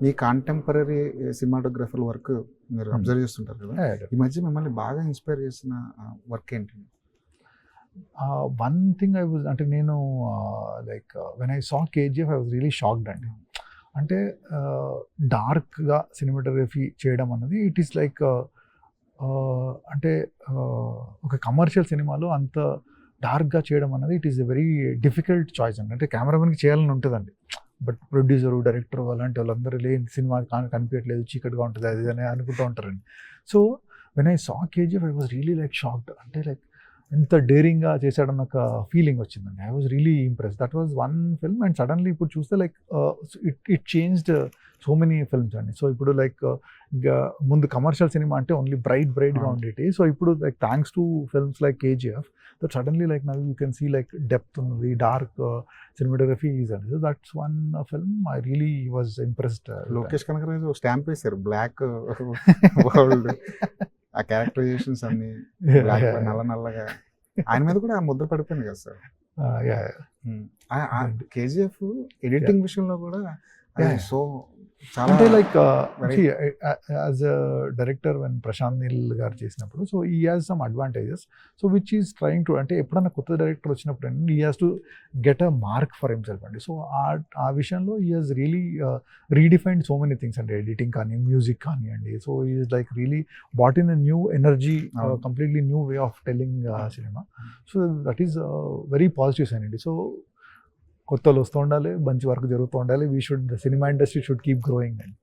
మీ contemporary cinematographer work మీరు observe చేస్తుంటారు కదా, ఈ మధ్య మిమ్మల్ని బాగా ఇన్స్పైర్ చేసిన వర్క్ ఏంటి? వన్ థింగ్ ఐ వాజ్ అంటే నేను like when I saw KGF I was really shocked అండి. అంటే డార్క్గా సినిమాటోగ్రఫీ చేయడం అన్నది ఇట్ ఈస్ లైక్ అంటే ఒక కమర్షియల్ సినిమాలో అంత డార్క్గా చేయడం అన్నది it is a very difficult choice అండి. అంటే కెమెరామెన్కి చేయాలని ఉంటుందండి, బట్ ప్రొడ్యూసరు డైరెక్టర్ అలాంటి వాళ్ళందరూ లేని సినిమా కనిపించట్లేదు, చీకటిగా ఉంటుంది అది అని అనుకుంటూ ఉంటారండి. So when I saw KGF I was really like shocked. అంటే లైక్ ఎంత డేరింగ్గా చేశాడన్న ఒక ఫీలింగ్ వచ్చిందండి. I was really impress. That was one film. And suddenly ఇప్పుడు చూస్తే like it changed so many films అండి. సో ఇప్పుడు లైక్ ముందు కమర్షియల్ సినిమా అంటే ఓన్లీ బ్రైట్గా ఉండేటి. సో ఇప్పుడు like thanks to films like KGF that suddenly like now you can see like depth ఉన్నది, డార్క్ సినిమాటోగ్రఫీ ఈజ్ అండి. So that's one film I really was impressed. Lokesh Kanagaraj stamp వేశారు, black world, ఆ characterisations అన్ని నల్ల నల్లగా, ఆయన మీద కూడా ఆ ముద్ర పడిపోయింది కదా సార్. కేజీఎఫ్ ఎడిటింగ్ విషయంలో కూడా సో చాలా అంటే like as a director when Prashanth Neel గారు చేసినప్పుడు సో ఈ has some advantages. So which is trying to అంటే ఎప్పుడన్నా కొత్త డైరెక్టర్ వచ్చినప్పుడు అండి ఈ has to get a mark for himself అండి. సో ఆ విషయంలో ఈ has really redefined so many things అండి, ఎడిటింగ్ కానీ మ్యూజిక్ కానివ్వండి. So is like really brought in a new energy, completely new way of telling cinema. So that is very positive sign అండి. So కొత్తలు వస్తూ ఉండాలి, మంచి వర్క్ జరుగుతూ ఉండాలి. Cinema industry should keep growing అండి.